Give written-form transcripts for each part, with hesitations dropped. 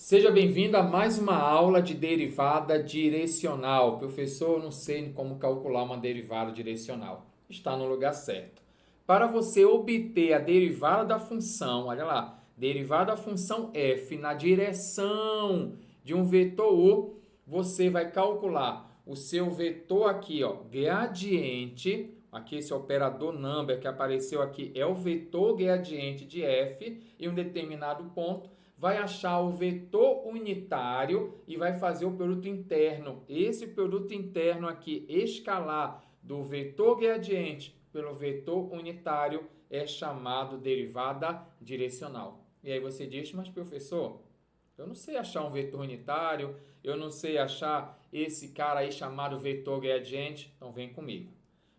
Seja bem-vindo a mais uma aula de derivada direcional. Professor, eu não sei como calcular uma derivada direcional. Está no lugar certo. Para você obter a derivada da função, olha lá, derivada da função f na direção de um vetor u, você vai calcular o seu vetor aqui, ó, gradiente. Aqui esse operador number que apareceu aqui é o vetor gradiente de f em um determinado ponto. Vai achar o vetor unitário e vai fazer o produto interno. Esse produto interno aqui, escalar do vetor gradiente pelo vetor unitário, é chamado derivada direcional. E aí você diz, mas professor, eu não sei achar um vetor unitário, eu não sei achar esse cara aí chamado vetor gradiente, então vem comigo.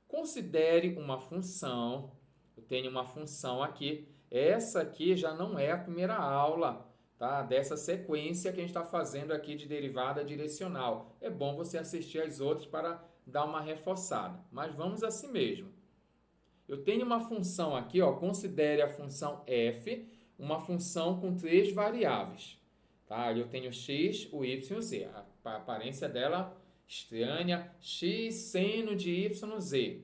Considere uma função, eu tenho uma função aqui, essa aqui já não é a primeira aula, tá? Dessa sequência que a gente está fazendo aqui de derivada direcional. É bom você assistir as outras para dar uma reforçada, mas vamos assim mesmo. Eu tenho uma função aqui, ó, considere a função f, uma função com três variáveis. Tá? Eu tenho x, o y e o z. A aparência dela estranha, x seno de y, z.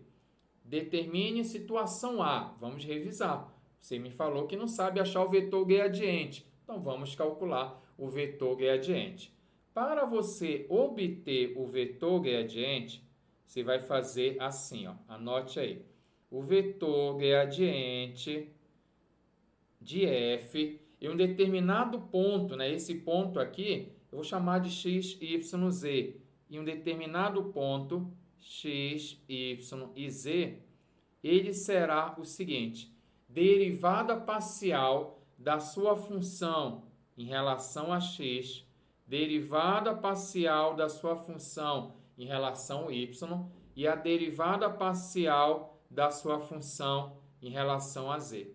Determine situação A. Vamos revisar. Você me falou que não sabe achar o vetor gradiente. Então, vamos calcular o vetor gradiente. Para você obter o vetor gradiente, você vai fazer assim, ó. Anote aí. O vetor gradiente de f em um determinado ponto, né? Esse ponto aqui, eu vou chamar de x, y, z. Em um determinado ponto, x, y e z, ele será o seguinte: derivada parcial da sua função em relação a x, derivada parcial da sua função em relação a y e a derivada parcial da sua função em relação a z.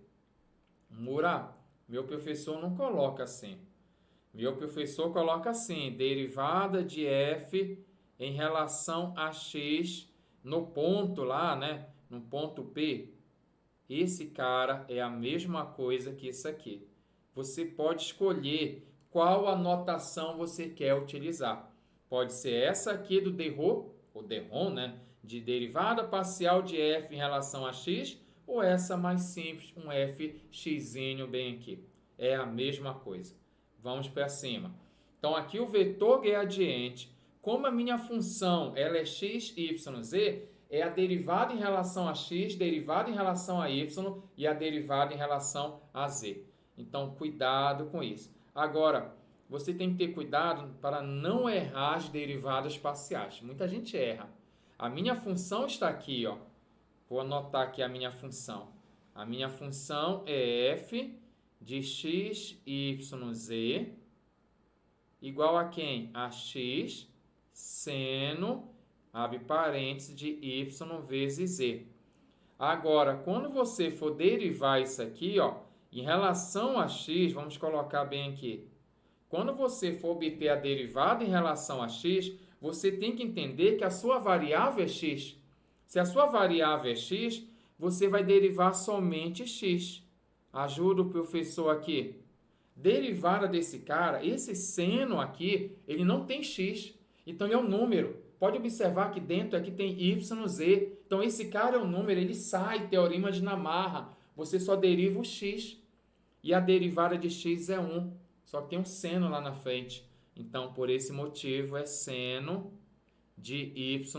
Mura, meu professor não coloca assim. Meu professor coloca assim: derivada de f em relação a x no ponto lá, né? No ponto P. Esse cara é a mesma coisa que isso aqui. Você pode escolher qual anotação você quer utilizar. Pode ser essa aqui do derro, ou derrom, né? De derivada parcial de f em relação a x, ou essa mais simples, um fxzinho bem aqui. É a mesma coisa. Vamos para cima. Então, aqui o vetor gradiente, como a minha função ela é x, y, z, é a derivada em relação a x, derivada em relação a y e a derivada em relação a z. Então, cuidado com isso. Agora, você tem que ter cuidado para não errar as derivadas parciais. Muita gente erra. A minha função está aqui, ó. Vou anotar aqui a minha função. A minha função é f de x, y, z igual a quem? A x seno, abre parênteses, de y vezes z. Agora, quando você for derivar isso aqui, ó, em relação a x, vamos colocar bem aqui. Quando você for obter a derivada em relação a x, você tem que entender que a sua variável é x. Se a sua variável é x, você vai derivar somente x. Ajuda o professor aqui. Derivada desse cara, esse seno aqui, ele não tem x. Então, é um número. Pode observar que dentro aqui tem y, z. Então, esse cara é um número, ele sai, teorema de Namarra. Você só deriva o x. E a derivada de x é 1. Só que tem um seno lá na frente. Então, por esse motivo, é seno de yz.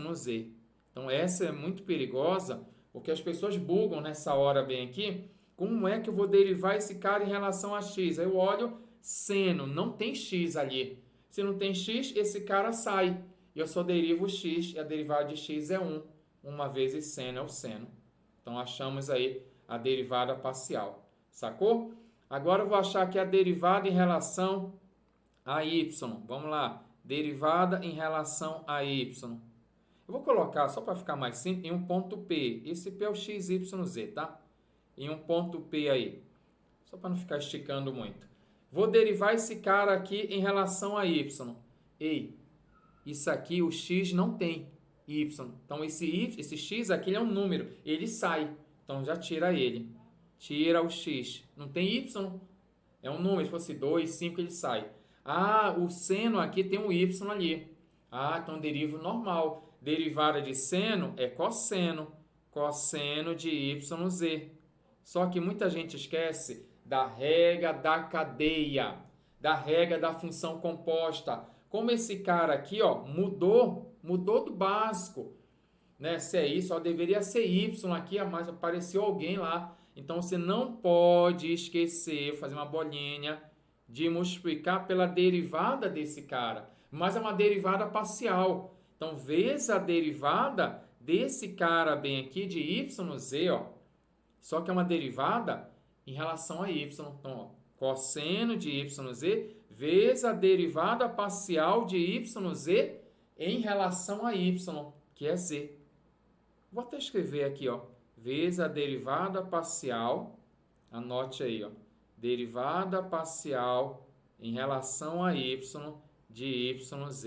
Então, essa é muito perigosa, porque as pessoas bugam nessa hora bem aqui. Como é que eu vou derivar esse cara em relação a x? Aí eu olho seno, não tem x ali. Se não tem x, esse cara sai. E eu só derivo o x, e a derivada de x é 1. 1 vezes seno é o seno. Então, achamos aí a derivada parcial. Sacou? Agora eu vou achar aqui a derivada em relação a y. Vamos lá. Derivada em relação a y. Eu vou colocar, só para ficar mais simples, em um ponto P. Esse P é o x, y, z, tá? Em um ponto P aí. Só para não ficar esticando muito. Vou derivar esse cara aqui em relação a y. Ei, isso aqui, o x não tem y. Então, esse x aqui é um número. Ele sai. Então, já tira ele. Tira o x. Não tem y. É um número. Se fosse 2, 5, ele sai. Ah, o seno aqui tem um y ali. Ah, então derivo normal. Derivada de seno é cosseno. Cosseno de YZ. Só que muita gente esquece da regra da cadeia, da regra da função composta. Como esse cara aqui, ó, mudou do básico, né? Se é isso, ó, deveria ser y aqui, mas apareceu alguém lá. Então você não pode esquecer, fazer uma bolinha de multiplicar pela derivada desse cara, mas é uma derivada parcial. Então, vezes a derivada desse cara bem aqui de YZ, ó, só que é uma derivada em relação a y. Então, ó, cosseno de YZ vezes a derivada parcial de YZ em relação a y, que é z. Vou até escrever aqui, ó, vezes a derivada parcial, anote aí, ó, derivada parcial em relação a y de YZ.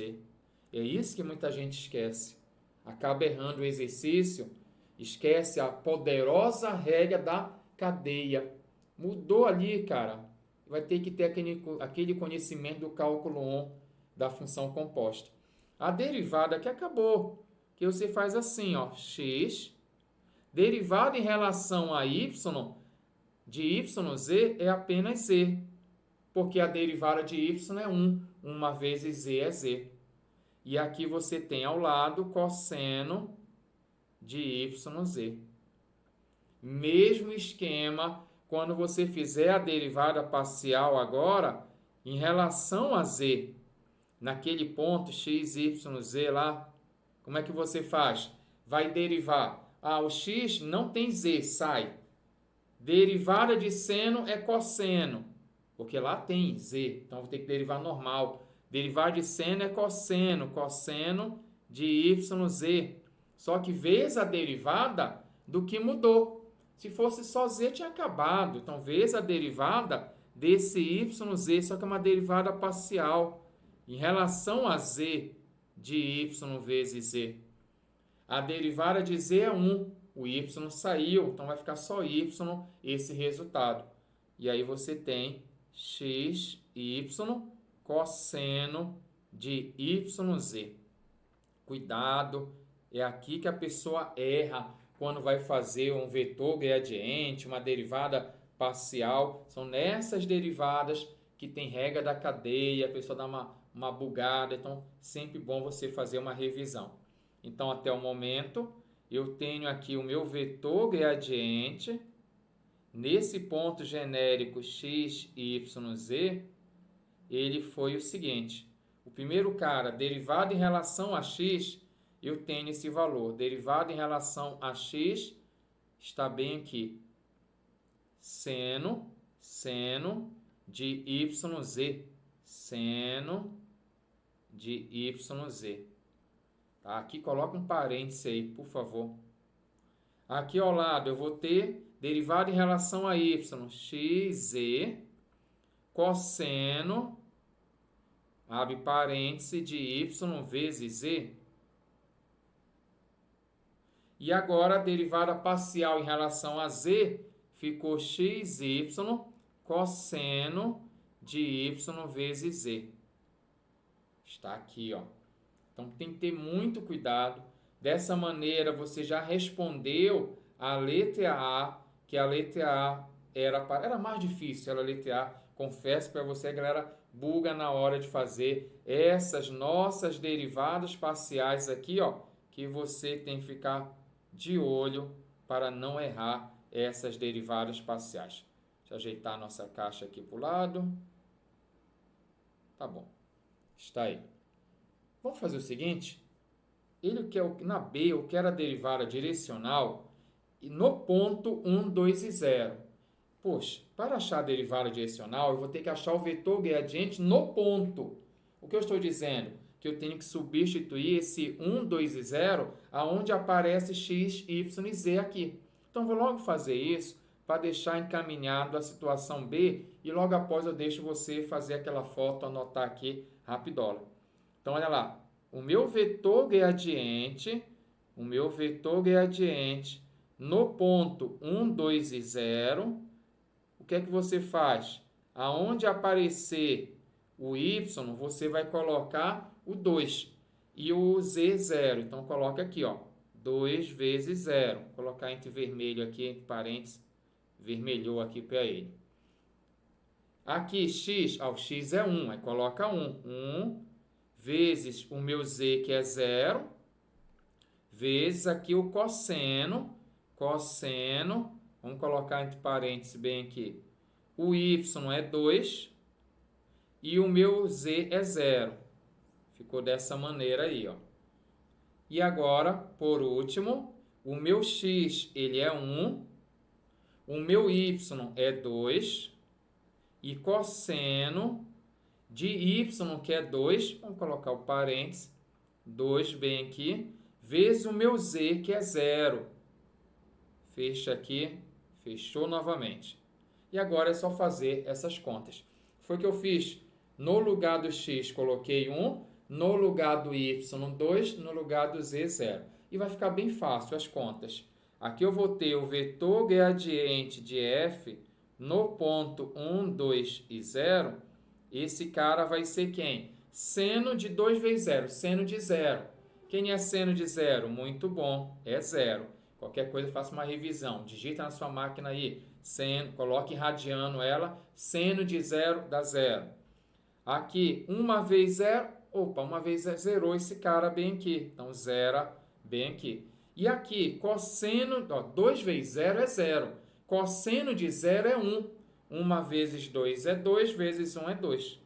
É isso que muita gente esquece. Acaba errando o exercício, esquece a poderosa regra da cadeia. Mudou ali, cara. Vai ter que ter aquele conhecimento do cálculo 1 da função composta. A derivada que acabou, que você faz assim, ó, x, derivada em relação a y de YZ é apenas z, porque a derivada de y é 1, uma vezes z é z. E aqui você tem ao lado cosseno de YZ. Mesmo esquema, quando você fizer a derivada parcial agora, em relação a z, naquele ponto x, y, z lá, como é que você faz? Vai derivar. Ah, o x não tem z, sai. Derivada de seno é cosseno, porque lá tem z, então vou ter que derivar normal. Derivada de seno é cosseno, cosseno de YZ. Só que vezes a derivada do que mudou. Se fosse só z, tinha acabado. Então, vezes a derivada desse YZ, só que é uma derivada parcial em relação a z de y vezes z. A derivada de z é 1. O y saiu, então vai ficar só y esse resultado. E aí você tem x, y, cosseno de YZ. Cuidado, é aqui que a pessoa erra quando vai fazer um vetor gradiente, uma derivada parcial. São nessas derivadas que tem regra da cadeia, a pessoa dá uma bugada. Então, sempre bom você fazer uma revisão. Então, até o momento, eu tenho aqui o meu vetor gradiente. Nesse ponto genérico x, y, z, ele foi o seguinte. O primeiro cara, derivado em relação a x, eu tenho esse valor. Derivado em relação a x, está bem aqui. Seno de YZ. Seno de YZ. Tá? Aqui coloca um parêntese aí, por favor. Aqui ao lado eu vou ter derivado em relação a y, xz, cosseno, abre parêntese, de y vezes z. E agora a derivada parcial em relação a z ficou xy, cosseno de y vezes z. Está aqui, ó. Então tem que ter muito cuidado. Dessa maneira você já respondeu a letra A, que a letra A era mais difícil, era a letra A. Confesso para você, a galera buga na hora de fazer essas nossas derivadas parciais aqui, ó, que você tem que ficar de olho para não errar essas derivadas parciais. Deixa eu ajeitar a nossa caixa aqui para o lado. Tá bom. Está aí. Vamos fazer o seguinte. Ele quer, na B, eu quero a derivada direcional e no ponto 1, 2 e 0. Poxa, para achar a derivada direcional, eu vou ter que achar o vetor gradiente no ponto. O que eu estou dizendo? Que eu tenho que substituir esse 1, 2 e 0 aonde aparece x, y e z aqui. Então, vou logo fazer isso para deixar encaminhado a situação B e logo após eu deixo você fazer aquela foto, anotar aqui rapidola. Então, olha lá. O meu vetor gradiente no ponto 1, 2 e 0, o que é que você faz? Aonde aparecer O y, você vai colocar o 2 e o z, 0. Então, coloca aqui, ó, 2 vezes 0. Vou colocar entre vermelho aqui, entre parênteses, vermelhou aqui para ele. Aqui, x, o x é 1, aí coloca 1. 1 vezes o meu z, que é 0, vezes aqui o cosseno, vamos colocar entre parênteses bem aqui, o y é 2 e o meu z é 0. Ficou dessa maneira aí, ó. E agora, por último, o meu x, ele é 1, o meu y é 2, e cosseno de y, que é 2, vamos colocar o parênteses, 2 bem aqui, vezes o meu z, que é 0. Fecha aqui, fechou novamente. E agora é só fazer essas contas. Foi o que eu fiz. No lugar do x, coloquei 1, no lugar do y, 2, no lugar do z, 0. E vai ficar bem fácil as contas. Aqui eu vou ter o vetor gradiente de f no ponto 1, 2 e 0. Esse cara vai ser quem? Seno de 2 vezes 0, seno de 0. Quem é seno de 0? Muito bom, é 0. Qualquer coisa, faça uma revisão. Digita na sua máquina aí, seno, coloque radiano ela, seno de 0 dá 0. Aqui, 1 vezes 0, opa, 1 vez zerou esse cara bem aqui. Então, zera bem aqui. E aqui, cosseno, 2 vezes 0 é 0. Cosseno de 0 é 1. 1 vezes 2 é 2, vezes 1 é 2.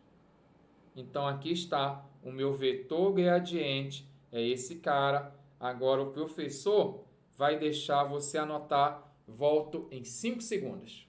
Então, aqui está o meu vetor gradiente, é esse cara. Agora, o professor vai deixar você anotar. Volto em 5 segundos.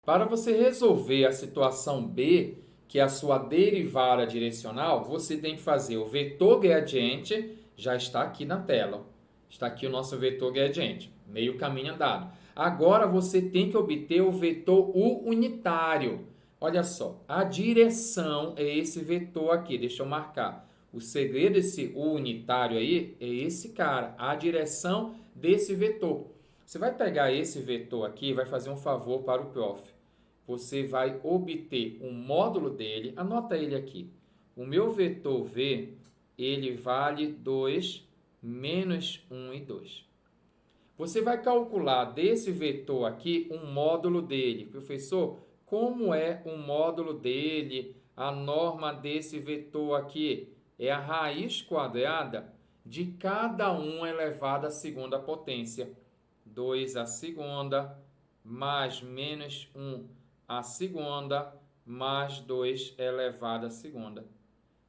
Para você resolver a situação B, que é a sua derivada direcional, você tem que fazer o vetor gradiente, já está aqui na tela. Está aqui o nosso vetor gradiente, meio caminho andado. Agora você tem que obter o vetor U unitário. Olha só, a direção é esse vetor aqui, deixa eu marcar. O segredo desse U unitário aí é esse cara, a direção desse vetor. Você vai pegar esse vetor aqui e vai fazer um favor para o prof. Você vai obter um módulo dele, anota ele aqui. O meu vetor V, ele vale 2 menos 1 e 2. Você vai calcular desse vetor aqui um módulo dele. Professor, como é o módulo dele? A norma desse vetor aqui é a raiz quadrada de cada 1 elevado à segunda potência. 2 à segunda, mais menos 1 à segunda, mais 2 elevado à segunda.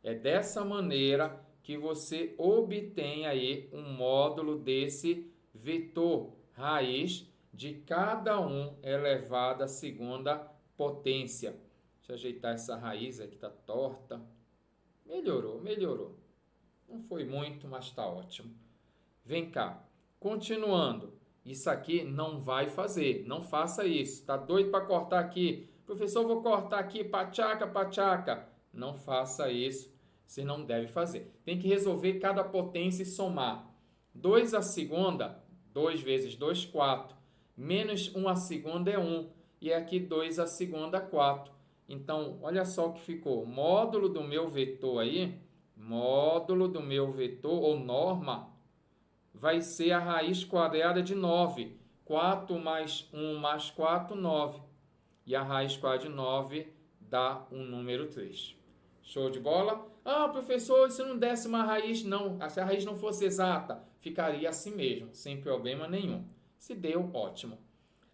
É dessa maneira que você obtém aí um módulo desse vetor raiz de cada 1 elevado à segunda potência. Deixa eu ajeitar essa raiz aqui, está torta. Melhorou. Não foi muito, mas está ótimo. Vem cá, continuando. Isso aqui não vai fazer, não faça isso. Está doido para cortar aqui? Professor, vou cortar aqui, pachaca. Não faça isso, você não deve fazer. Tem que resolver cada potência e somar. 2 à segunda, 2 vezes 2, 4. Menos 1 à segunda é 1. E aqui 2 à segunda, 4. Então, olha só o que ficou. Módulo do meu vetor aí, módulo do meu vetor, ou norma, vai ser a raiz quadrada de 9. 4 mais 1 mais 4, 9. E a raiz quadrada de 9 dá um número 3. Show de bola? Ah, professor, se não desse uma raiz, não. Se a raiz não fosse exata, ficaria assim mesmo, sem problema nenhum. Se deu, ótimo.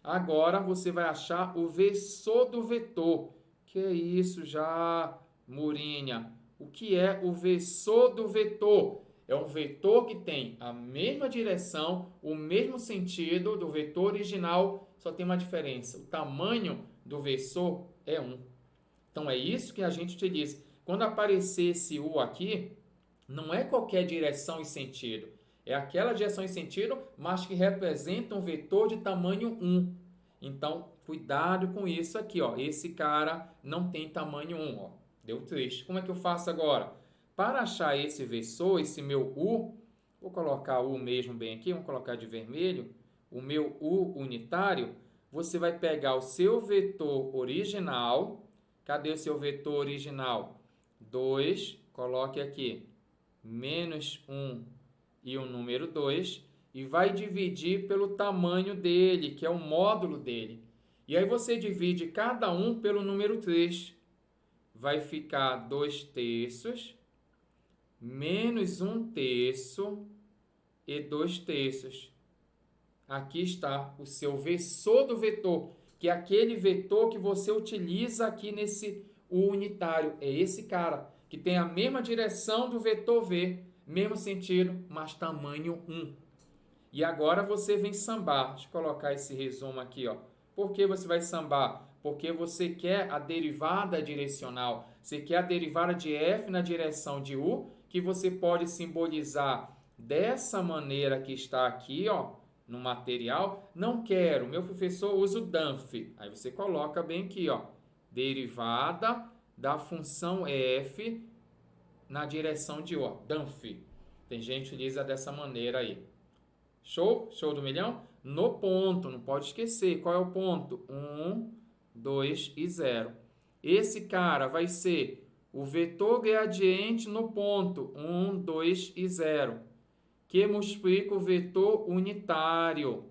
Agora você vai achar o versor do vetor. Que é isso já, Murinha? O que é o versor do vetor? É um vetor que tem a mesma direção, o mesmo sentido do vetor original, só tem uma diferença. O tamanho do versor é 1. Então, é isso que a gente utiliza. Quando aparecer esse U aqui, não é qualquer direção e sentido. É aquela direção e sentido, mas que representa um vetor de tamanho 1. Então, cuidado com isso aqui, ó. Esse cara não tem tamanho 1, ó. Deu 3. Como é que eu faço agora? Para achar esse versor, esse meu U, vou colocar U mesmo bem aqui, vamos colocar de vermelho, o meu U unitário, você vai pegar o seu vetor original. Cadê o seu vetor original? 2, coloque aqui, menos 1 e o número 2, e vai dividir pelo tamanho dele, que é o módulo dele. E aí você divide cada um pelo número 3. Vai ficar 2/3, menos 1/3 e 2/3. Aqui está o seu versor do vetor, que é aquele vetor que você utiliza aqui nesse unitário. É esse cara, que tem a mesma direção do vetor V, mesmo sentido, mas tamanho 1. E agora você vem sambar. Deixa eu colocar esse resumo aqui, ó. Por que você vai sambar? Porque você quer a derivada direcional. Você quer a derivada de f na direção de u, que você pode simbolizar dessa maneira que está aqui, ó, no material. Não quero, meu professor usa o DANF. Aí você coloca bem aqui, ó, derivada da função f na direção de u, ó, DANF. Tem gente que utiliza dessa maneira aí. Show? Show do milhão? No ponto, não pode esquecer. Qual é o ponto? 1, 2 e 0. Esse cara vai ser o vetor gradiente no ponto 1, 2 e 0, que multiplica o vetor unitário,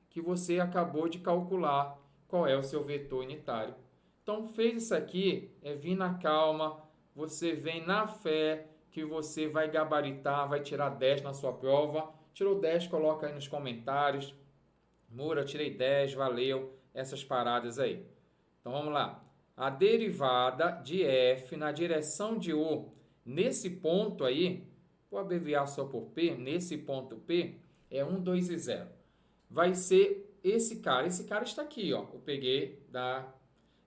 que você acabou de calcular. Qual é o seu vetor unitário? Então, fez isso aqui, é vir na calma, você vem na fé que você vai gabaritar, vai tirar 10 na sua prova. Tirou 10, coloca aí nos comentários. Moura, tirei 10, valeu. Essas paradas aí. Então, vamos lá. A derivada de f na direção de u, nesse ponto aí, vou abreviar só por P, nesse ponto P, é 1, 2 e 0. Vai ser esse cara. Esse cara está aqui, ó. Eu peguei da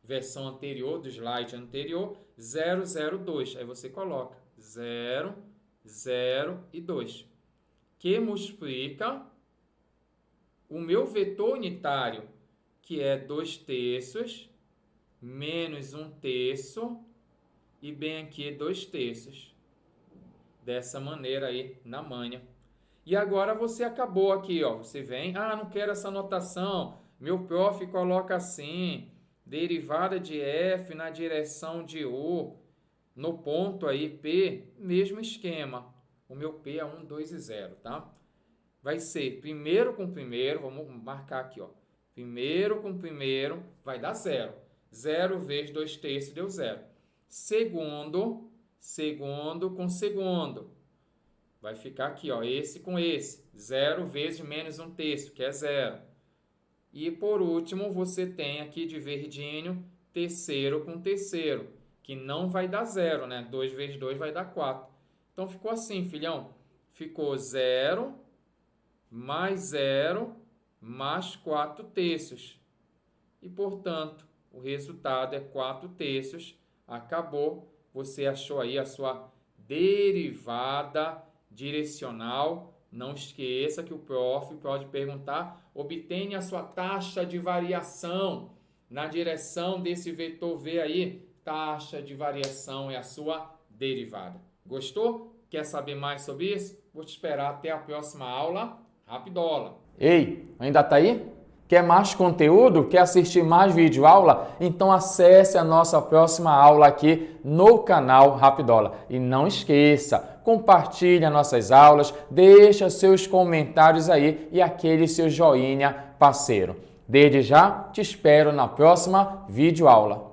versão anterior, do slide anterior, 0, 0, 2. Aí você coloca 0, 0 e 2. Que multiplica o meu vetor unitário, que é 2/3, menos 1/3, e bem aqui 2/3. Dessa maneira aí, na manha. E agora você acabou aqui, ó. Você vem, não quero essa notação. Meu prof coloca assim, derivada de f na direção de u, no ponto aí P, mesmo esquema. O meu P é 1, 2 e 0, tá? Vai ser primeiro com primeiro, vamos marcar aqui, ó. Primeiro com primeiro vai dar 0. 0 vezes 2/3 deu 0. Segundo com segundo. Vai ficar aqui, ó, esse com esse. 0 vezes menos 1/3, que é 0. E por último, você tem aqui de verdinho, terceiro com terceiro, que não vai dar 0, né? 2 vezes 2 vai dar 4. Então, ficou assim, filhão. Ficou 0 mais 0 mais 4/3. E, portanto, o resultado é 4/3. Acabou. Você achou aí a sua derivada direcional. Não esqueça que o prof pode perguntar, obtenha a sua taxa de variação na direção desse vetor V aí. Taxa de variação é a sua derivada. Gostou? Quer saber mais sobre isso? Vou te esperar até a próxima aula. Rapidola! Ei, ainda tá aí? Quer mais conteúdo? Quer assistir mais vídeo aula? Então acesse a nossa próxima aula aqui no canal Rapidola. E não esqueça, compartilhe as nossas aulas, deixa seus comentários aí e aquele seu joinha parceiro. Desde já, te espero na próxima videoaula.